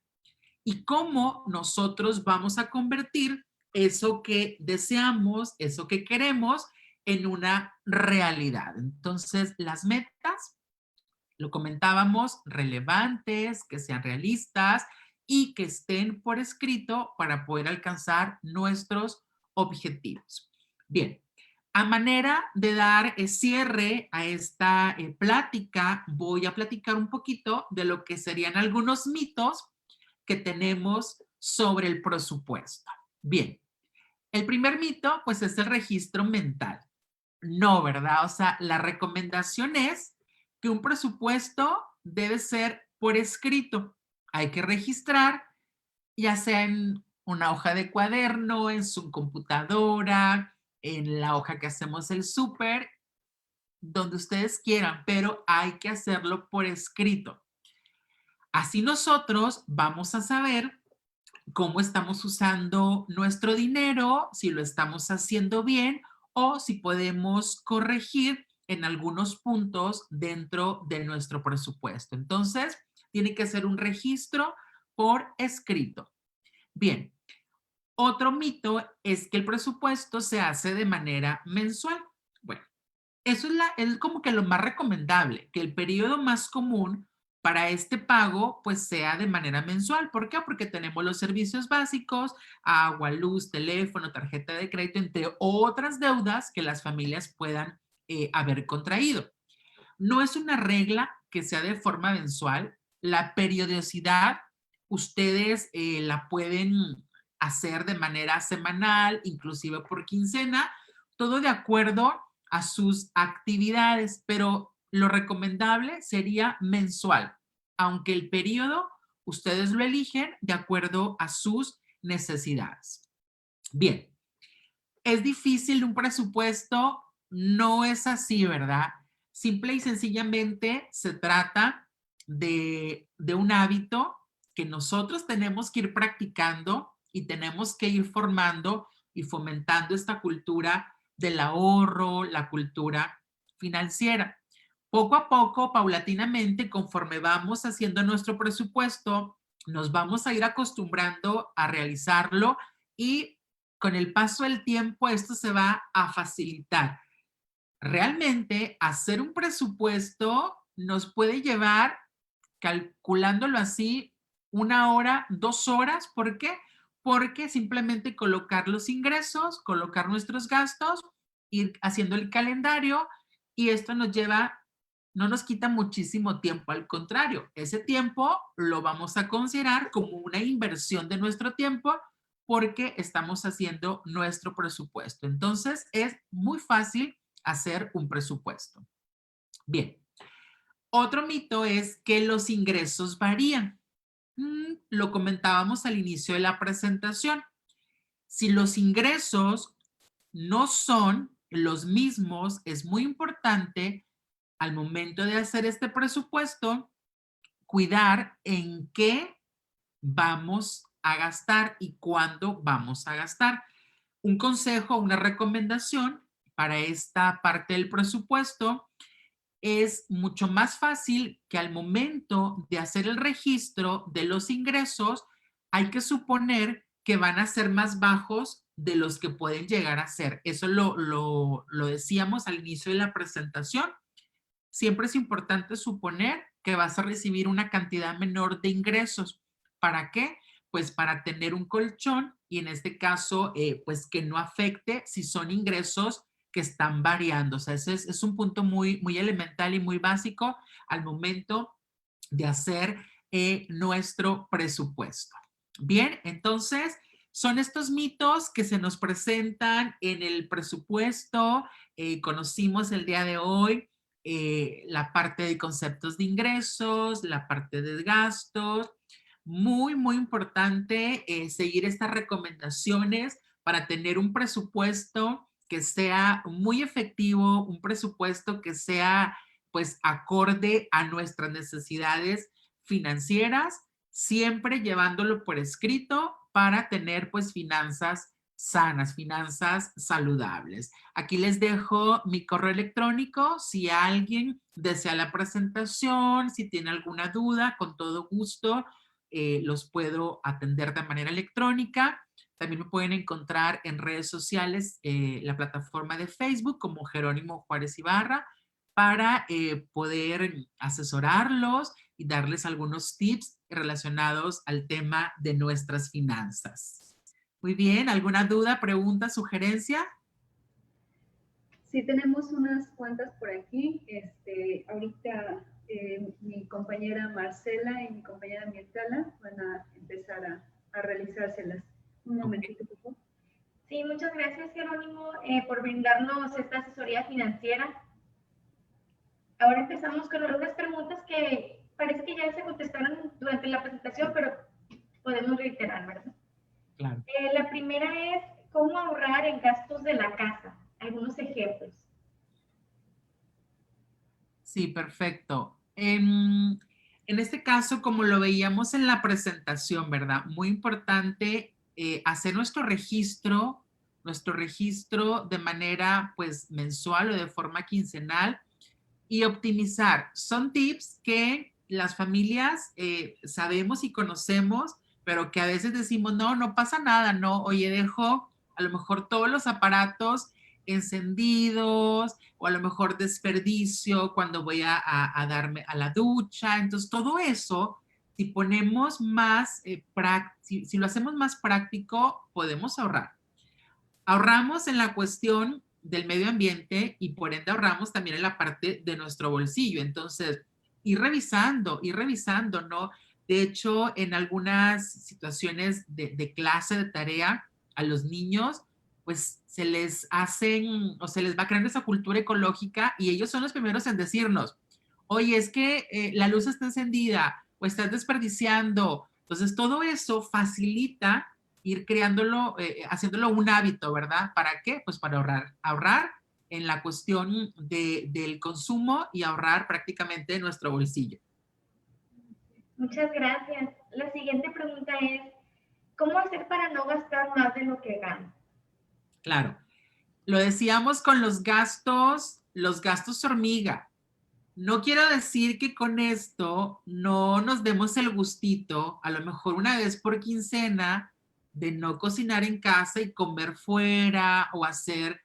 Y cómo nosotros vamos a convertir eso que deseamos, eso que queremos, en una realidad. Entonces, las metas, lo comentábamos, relevantes, que sean realistas y que estén por escrito para poder alcanzar nuestros objetivos. Bien, a manera de dar cierre a esta plática, voy a platicar un poquito de lo que serían algunos mitos que tenemos sobre el presupuesto. Bien, el primer mito pues es el registro mental. No, ¿verdad? O sea, la recomendación es que un presupuesto debe ser por escrito. Hay que registrar, ya sea en una hoja de cuaderno, en su computadora, en la hoja que hacemos el súper, donde ustedes quieran, pero hay que hacerlo por escrito. Así nosotros vamos a saber cómo estamos usando nuestro dinero, si lo estamos haciendo bien o si podemos corregir en algunos puntos dentro de nuestro presupuesto. Entonces, tiene que ser un registro por escrito. Bien, Otro mito es que el presupuesto se hace de manera mensual. Bueno, eso es como que lo más recomendable, que el periodo más común para este pago pues sea de manera mensual. ¿Por qué? Porque tenemos los servicios básicos, agua, luz, teléfono, tarjeta de crédito, entre otras deudas que las familias puedan haber contraído. No es una regla que sea de forma mensual. La periodicidad, ustedes la pueden hacer de manera semanal, inclusive por quincena, todo de acuerdo a sus actividades, pero lo recomendable sería mensual, aunque el periodo ustedes lo eligen de acuerdo a sus necesidades. Bien, ¿es difícil un presupuesto? No es así, ¿verdad? Simple y sencillamente se trata de un hábito que nosotros tenemos que ir practicando y tenemos que ir formando y fomentando esta cultura del ahorro, la cultura financiera. Poco a poco, paulatinamente, conforme vamos haciendo nuestro presupuesto, nos vamos a ir acostumbrando a realizarlo y con el paso del tiempo esto se va a facilitar. Realmente hacer un presupuesto nos puede llevar, calculándolo así, 1 hora, 2 horas. ¿Por qué? Porque simplemente colocar los ingresos, colocar nuestros gastos, ir haciendo el calendario y esto nos lleva, no nos quita muchísimo tiempo, al contrario, ese tiempo lo vamos a considerar como una inversión de nuestro tiempo porque estamos haciendo nuestro presupuesto. Entonces, es muy fácil hacer un presupuesto. Bien, otro mito es que los ingresos varían. Lo comentábamos al inicio de la presentación. Si los ingresos no son los mismos, es muy importante al momento de hacer este presupuesto cuidar en qué vamos a gastar y cuándo vamos a gastar. Un consejo, una recomendación para esta parte del presupuesto es mucho más fácil que al momento de hacer el registro de los ingresos, hay que suponer que van a ser más bajos de los que pueden llegar a ser. Eso lo decíamos al inicio de la presentación. Siempre es importante suponer que vas a recibir una cantidad menor de ingresos. ¿Para qué? Pues para tener un colchón y en este caso, pues que no afecte si son ingresos que están variando. O sea, ese es un punto muy, muy elemental y muy básico al momento de hacer nuestro presupuesto. Bien, entonces son estos mitos que se nos presentan en el presupuesto. Conocimos el día de hoy la parte de conceptos de ingresos, la parte de gastos. Muy, muy importante seguir estas recomendaciones para tener un presupuesto que sea muy efectivo, un presupuesto que sea pues acorde a nuestras necesidades financieras, siempre llevándolo por escrito para tener pues finanzas sanas, finanzas saludables. Aquí les dejo mi correo electrónico. Si alguien desea la presentación, si tiene alguna duda, con todo gusto los puedo atender de manera electrónica. También me pueden encontrar en redes sociales, la plataforma de Facebook como Jerónimo Juárez Ibarra, para poder asesorarlos y darles algunos tips relacionados al tema de nuestras finanzas. Muy bien, ¿alguna duda, pregunta, sugerencia? Sí, tenemos unas cuantas por aquí. Ahorita mi compañera Marcela y mi compañera Mirtala van a empezar a realizárselas. Un momentito, por favor. Sí, muchas gracias, Jerónimo, por brindarnos esta asesoría financiera. Ahora empezamos con algunas preguntas que parece que ya se contestaron durante la presentación, pero podemos reiterar, ¿verdad? Claro. La primera es, ¿cómo ahorrar en gastos de la casa? Algunos ejemplos. Sí, perfecto. En este caso, como lo veíamos en la presentación, ¿verdad? Muy importante hacer nuestro registro de manera pues mensual o de forma quincenal y optimizar. Son tips que las familias sabemos y conocemos, pero que a veces decimos, no, no pasa nada, no, oye, dejo a lo mejor todos los aparatos encendidos o a lo mejor desperdicio cuando voy a darme a la ducha. Entonces, todo eso, si ponemos más, si lo hacemos más práctico, podemos ahorrar. Ahorramos en la cuestión del medio ambiente y por ende ahorramos también en la parte de nuestro bolsillo. Entonces, ir revisando, ¿no? De hecho, en algunas situaciones de clase, de tarea, a los niños, pues se les hacen o se les va creando esa cultura ecológica y ellos son los primeros en decirnos, oye, es que la luz está encendida o estás desperdiciando. Entonces, todo eso facilita ir creándolo, haciéndolo un hábito, ¿verdad? ¿Para qué? Pues para ahorrar. Ahorrar en la cuestión del consumo y ahorrar prácticamente nuestro bolsillo. Muchas gracias. La siguiente pregunta es, ¿cómo hacer para no gastar más de lo que gano? Claro. Lo decíamos con los gastos hormiga. No quiero decir que con esto no nos demos el gustito, a lo mejor una vez por quincena, de no cocinar en casa y comer fuera o hacer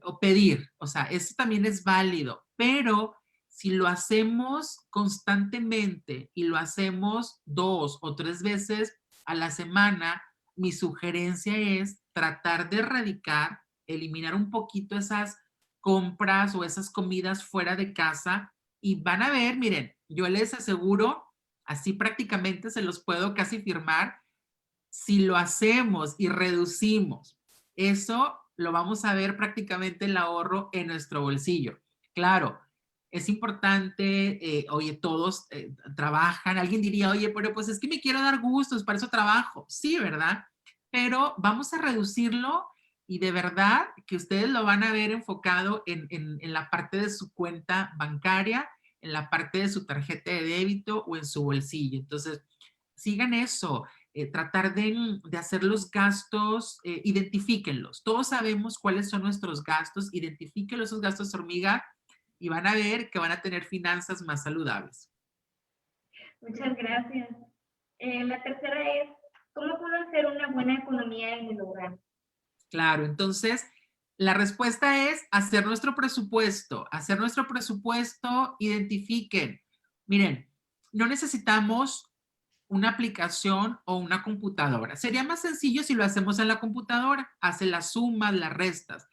o pedir. O sea, eso también es válido, pero si lo hacemos constantemente y lo hacemos 2 o 3 veces a la semana, mi sugerencia es tratar de erradicar, eliminar un poquito esas compras o esas comidas fuera de casa y van a ver, miren, yo les aseguro, así prácticamente se los puedo casi firmar, si lo hacemos y reducimos, eso lo vamos a ver prácticamente el ahorro en nuestro bolsillo. Claro, es importante, oye, todos trabajan, alguien diría, oye, pero pues es que me quiero dar gustos, para eso trabajo. Sí, ¿verdad? Pero vamos a reducirlo y de verdad que ustedes lo van a ver enfocado en la parte de su cuenta bancaria, en la parte de su tarjeta de débito o en su bolsillo. Entonces, sigan eso. Tratar de hacer los gastos, identifíquenlos. Todos sabemos cuáles son nuestros gastos, identifíquenlos, esos gastos hormiga, y van a ver que van a tener finanzas más saludables. Muchas gracias. La tercera es, ¿cómo puedo hacer una buena economía en el hogar? Claro, entonces la respuesta es hacer nuestro presupuesto, identifiquen. Miren, no necesitamos una aplicación o una computadora. Sería más sencillo si lo hacemos en la computadora, hace las sumas, las restas,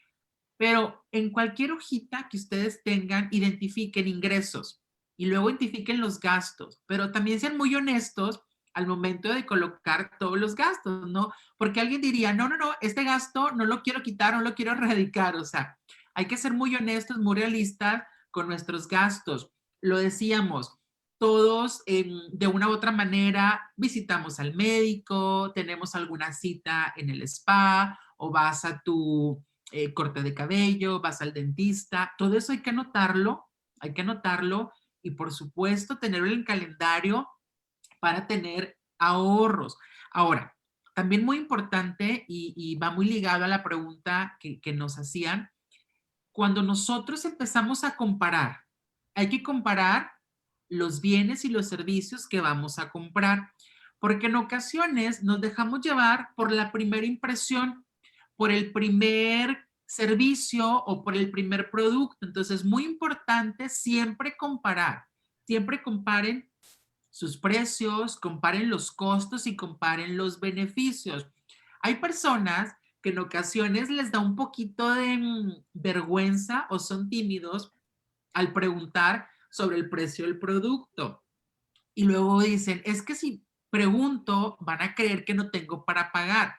pero en cualquier hojita que ustedes tengan, identifiquen ingresos y luego identifiquen los gastos, pero también sean muy honestos al momento de colocar todos los gastos, ¿no? Porque alguien diría, no, este gasto no lo quiero quitar, no lo quiero erradicar, o sea, hay que ser muy honestos, muy realistas con nuestros gastos. Lo decíamos, todos de una u otra manera visitamos al médico, tenemos alguna cita en el spa o vas a tu corte de cabello, vas al dentista, todo eso hay que anotarlo y por supuesto tenerlo en calendario para tener ahorros. Ahora, también muy importante y va muy ligado a la pregunta que nos hacían, cuando nosotros empezamos a comparar, hay que comparar los bienes y los servicios que vamos a comprar, porque en ocasiones nos dejamos llevar por la primera impresión, por el primer servicio o por el primer producto. Entonces, es muy importante siempre comparar, siempre comparen sus precios, comparen los costos y comparen los beneficios. Hay personas que en ocasiones les da un poquito de vergüenza o son tímidos al preguntar sobre el precio del producto. Y luego dicen, es que si pregunto, van a creer que no tengo para pagar.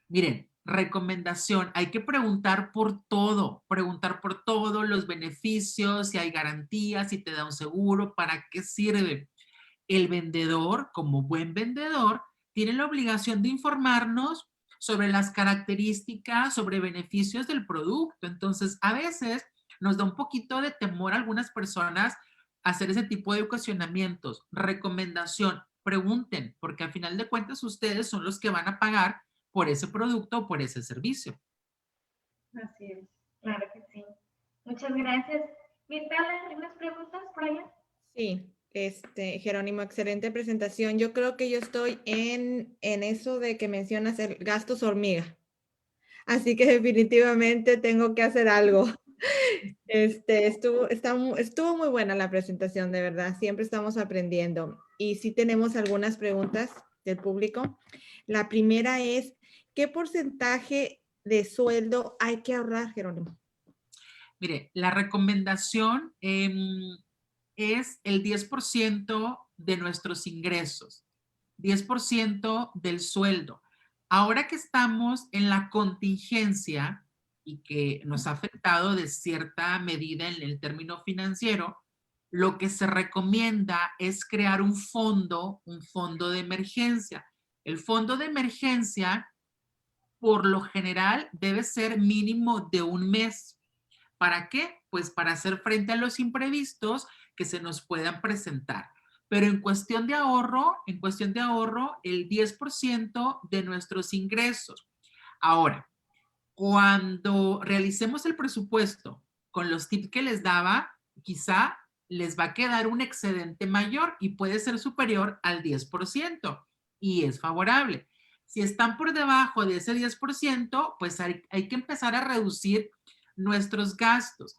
Miren, recomendación, hay que preguntar por todo, los beneficios, si hay garantías, si te da un seguro, para qué sirve. El vendedor, como buen vendedor, tiene la obligación de informarnos sobre las características, sobre beneficios del producto. Entonces, a veces nos da un poquito de temor a algunas personas hacer ese tipo de cuestionamientos. Recomendación, pregunten, porque al final de cuentas ustedes son los que van a pagar por ese producto o por ese servicio. Así es. Claro que sí. Muchas gracias. Mirta, ¿algunas preguntas por allá? Sí, Jerónimo, excelente presentación. Yo creo que yo estoy en eso de que mencionas el gastos hormiga. Así que definitivamente tengo que hacer algo. Estuvo muy buena la presentación, de verdad. Siempre estamos aprendiendo. Y sí tenemos algunas preguntas del público. La primera es, ¿qué porcentaje de sueldo hay que ahorrar, Jerónimo? Mire, la recomendación es el 10% de nuestros ingresos, 10% del sueldo. Ahora que estamos en la contingencia y que nos ha afectado de cierta medida en el término financiero, lo que se recomienda es crear un fondo de emergencia. El fondo de emergencia, por lo general, debe ser mínimo de un mes. ¿Para qué? Pues para hacer frente a los imprevistos que se nos puedan presentar. Pero en cuestión de ahorro, el 10% de nuestros ingresos. Ahora, cuando realicemos el presupuesto con los tips que les daba, quizá les va a quedar un excedente mayor y puede ser superior al 10% y es favorable. Si están por debajo de ese 10%, pues hay que empezar a reducir nuestros gastos.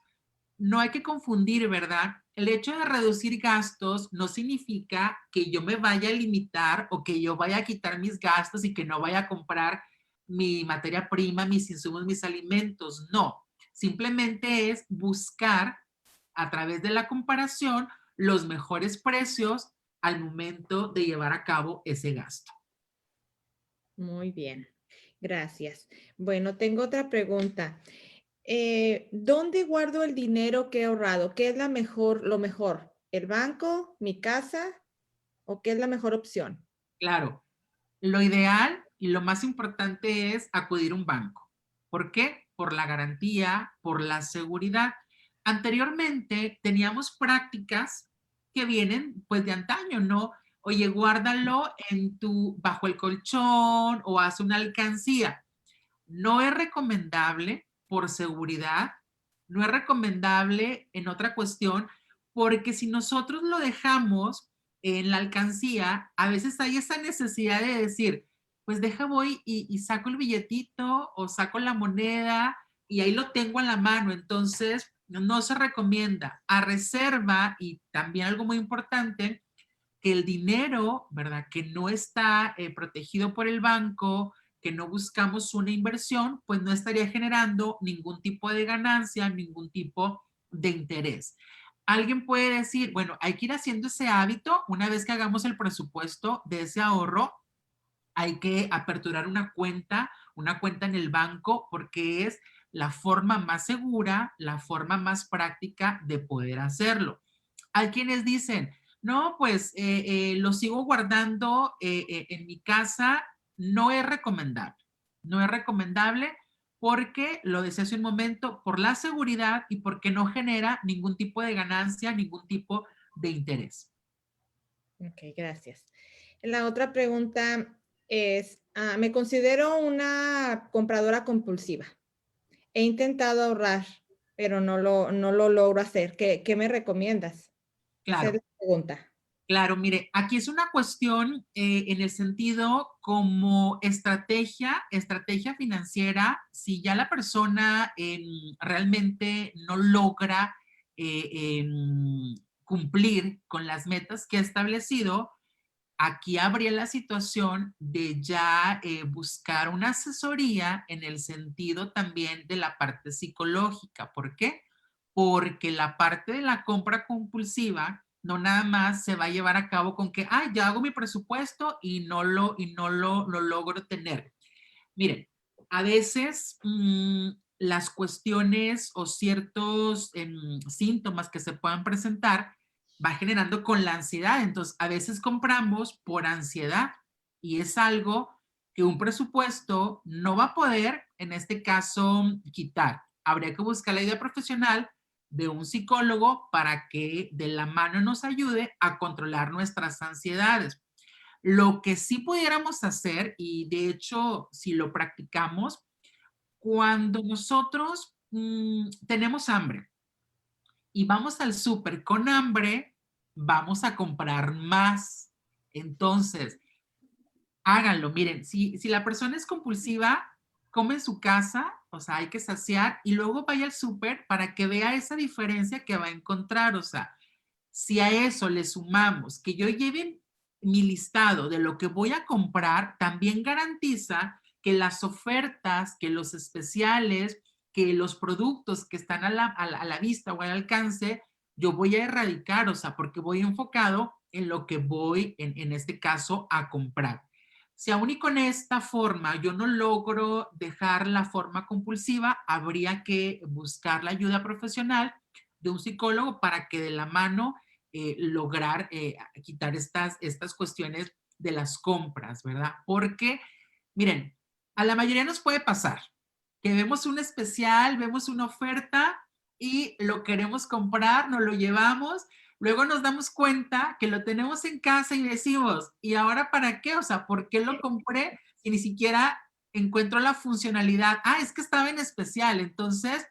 No hay que confundir, ¿verdad? El hecho de reducir gastos no significa que yo me vaya a limitar o que yo vaya a quitar mis gastos y que no vaya a comprar mi materia prima, mis insumos, mis alimentos. No, simplemente es buscar a través de la comparación los mejores precios al momento de llevar a cabo ese gasto. Muy bien, gracias. Bueno, tengo otra pregunta. ¿Dónde guardo el dinero que he ahorrado? ¿Qué es lo mejor? ¿El banco, mi casa o qué es la mejor opción? Claro, lo ideal y lo más importante es acudir a un banco. ¿Por qué? Por la garantía, por la seguridad. Anteriormente teníamos prácticas que vienen pues de antaño, ¿no? Oye, guárdalo bajo el colchón o haz una alcancía. No es recomendable por seguridad, no es recomendable en otra cuestión, porque si nosotros lo dejamos en la alcancía, a veces hay esa necesidad de decir, pues voy y saco el billetito o saco la moneda y ahí lo tengo en la mano. Entonces, no se recomienda. A reserva, y también algo muy importante, que el dinero, ¿verdad? Que no está protegido por el banco, que no buscamos una inversión, pues no estaría generando ningún tipo de ganancia, ningún tipo de interés. Alguien puede decir, bueno, hay que ir haciendo ese hábito una vez que hagamos el presupuesto de ese ahorro, hay que aperturar una cuenta en el banco porque es la forma más segura, la forma más práctica de poder hacerlo. Hay quienes dicen, no, pues lo sigo guardando en mi casa. No es recomendable. No es recomendable porque, lo decía hace un momento, por la seguridad y porque no genera ningún tipo de ganancia, ningún tipo de interés. Ok, gracias. La otra pregunta es, me considero una compradora compulsiva. He intentado ahorrar, pero no lo logro hacer. ¿Qué me recomiendas? Esa es Claro. la pregunta. Claro, mire, aquí es una cuestión en el sentido como estrategia financiera. Si ya la persona realmente no logra cumplir con las metas que ha establecido, aquí habría la situación de ya buscar una asesoría en el sentido también de la parte psicológica. ¿Por qué? Porque la parte de la compra compulsiva no nada más se va a llevar a cabo con que, ya hago mi presupuesto y no lo logro tener. Miren, a veces las cuestiones o ciertos síntomas que se puedan presentar va generando con la ansiedad. Entonces, a veces compramos por ansiedad y es algo que un presupuesto no va a poder, en este caso, quitar. Habría que buscar la ayuda profesional de un psicólogo para que de la mano nos ayude a controlar nuestras ansiedades. Lo que sí pudiéramos hacer, y de hecho, si lo practicamos, cuando nosotros tenemos hambre y vamos al súper con hambre, vamos a comprar más. Entonces, háganlo. Miren, si la persona es compulsiva, come en su casa, o sea, hay que saciar y luego vaya al súper para que vea esa diferencia que va a encontrar. O sea, si a eso le sumamos que yo lleve mi listado de lo que voy a comprar, también garantiza que las ofertas, que los especiales, que los productos que están a la vista o al alcance, yo voy a erradicar, o sea, porque voy enfocado en lo que voy, en este caso, a comprar. Si aún y con esta forma yo no logro dejar la forma compulsiva, habría que buscar la ayuda profesional de un psicólogo para que de la mano lograr quitar estas cuestiones de las compras, ¿verdad? Porque, miren, a la mayoría nos puede pasar que vemos un especial, vemos una oferta y lo queremos comprar, nos lo llevamos, luego nos damos cuenta que lo tenemos en casa y decimos, ¿y ahora para qué? O sea, ¿por qué lo compré si ni siquiera encuentro la funcionalidad? Ah, es que estaba en especial. Entonces,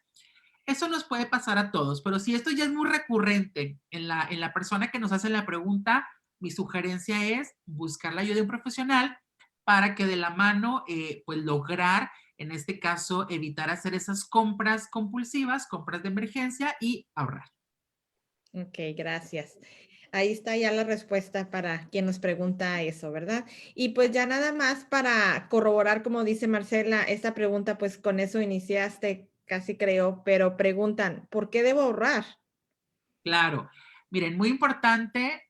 eso nos puede pasar a todos, pero si esto ya es muy recurrente en la persona que nos hace la pregunta, mi sugerencia es buscar la ayuda de un profesional para que de la mano, pues lograr, en este caso, evitar hacer esas compras compulsivas, compras de emergencia y ahorrar. Ok, gracias. Ahí está ya la respuesta para quien nos pregunta eso, ¿verdad? Y pues ya nada más para corroborar, como dice Marcela, esta pregunta, pues con eso iniciaste, casi creo, pero preguntan, ¿por qué debo ahorrar? Claro. Miren, muy importante,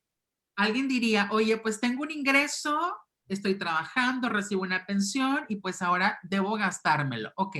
alguien diría, oye, pues tengo un ingreso, estoy trabajando, recibo una pensión y pues ahora debo gastármelo. Ok.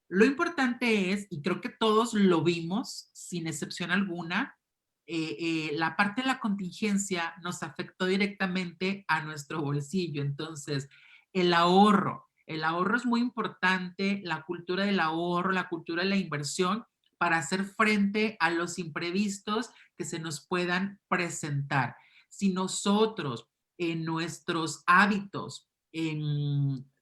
Lo importante es, y creo que todos lo vimos, sin excepción alguna, la parte de la contingencia nos afectó directamente a nuestro bolsillo. Entonces, el ahorro es muy importante, la cultura del ahorro, la cultura de la inversión para hacer frente a los imprevistos que se nos puedan presentar. Si nosotros en nuestros hábitos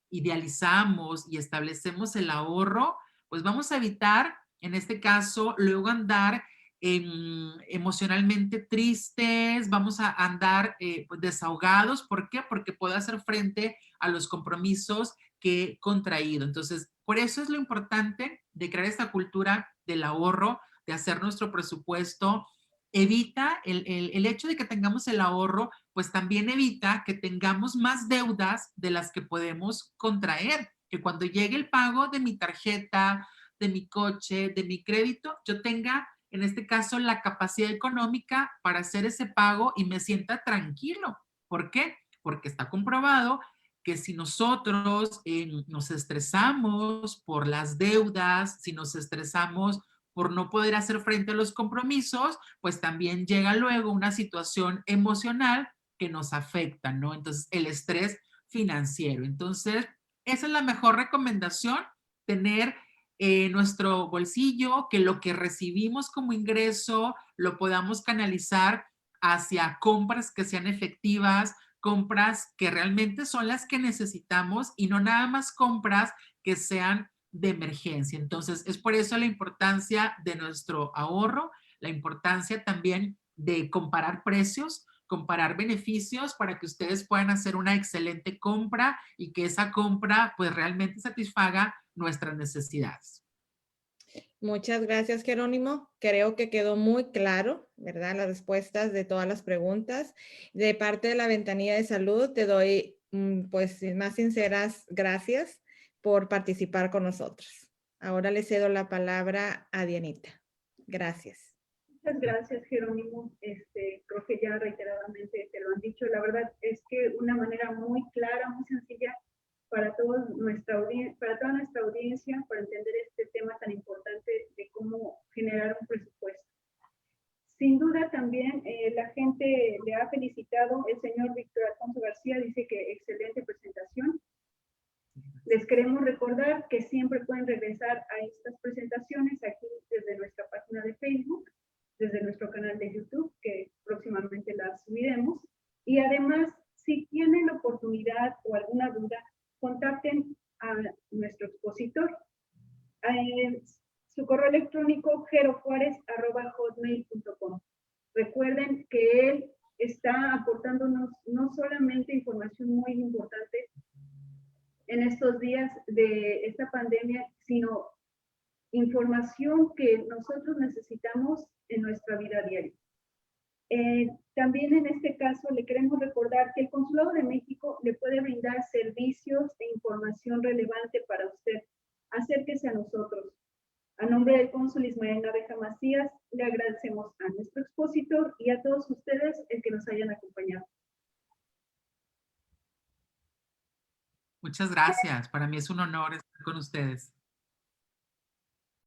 idealizamos y establecemos el ahorro, pues vamos a evitar, en este caso, luego andar emocionalmente tristes, vamos a andar pues desahogados. ¿Por qué? Porque puedo hacer frente a los compromisos que he contraído. Entonces, por eso es lo importante de crear esta cultura del ahorro, de hacer nuestro presupuesto. Evita el hecho de que tengamos el ahorro, pues también evita que tengamos más deudas de las que podemos contraer, que cuando llegue el pago de mi tarjeta, de mi coche, de mi crédito, yo tenga, en este caso, la capacidad económica para hacer ese pago y me sienta tranquilo. ¿Por qué? Porque está comprobado que si nosotros nos estresamos por las deudas, si nos estresamos por no poder hacer frente a los compromisos, pues también llega luego una situación emocional que nos afecta, ¿no? Entonces, el estrés financiero. Entonces, esa es la mejor recomendación, tener nuestro bolsillo, que lo que recibimos como ingreso lo podamos canalizar hacia compras que sean efectivas, compras que realmente son las que necesitamos y no nada más compras que sean de emergencia. Entonces, es por eso la importancia de nuestro ahorro, la importancia también de comparar precios, comparar beneficios para que ustedes puedan hacer una excelente compra y que esa compra pues realmente satisfaga nuestras necesidades. Muchas gracias, Jerónimo. Creo que quedó muy claro, ¿verdad? Las respuestas de todas las preguntas. De parte de la Ventanilla de Salud, te doy, pues, más sinceras gracias por participar con nosotros. Ahora le cedo la palabra a Dianita. Gracias. Muchas gracias, Jerónimo. Creo que ya reiteradamente te lo han dicho. La verdad es que una manera muy clara, muy sencilla para toda nuestra audiencia, para entender este tema tan importante de cómo generar un presupuesto. Sin duda también la gente le ha felicitado, el señor Víctor Alfonso García dice que excelente presentación. Les queremos recordar que siempre pueden regresar a estas presentaciones aquí desde nuestra página de Facebook, desde nuestro canal de YouTube, que próximamente las subiremos. Y además, si tienen la oportunidad o alguna duda, contacten a nuestro expositor. Su correo electrónico jerojuarez@hotmail.com. Recuerden que que él está aportándonos no solamente información muy importante en estos días de esta pandemia, sino información que nosotros necesitamos en nuestra vida diaria. También en este caso le queremos recordar que el Consulado de México le puede brindar servicios e información relevante para usted. Acérquese a nosotros. A nombre del cónsul Ismael Naveja Macías, le agradecemos a nuestro expositor y a todos ustedes el que nos hayan acompañado. Muchas gracias. Para mí es un honor estar con ustedes.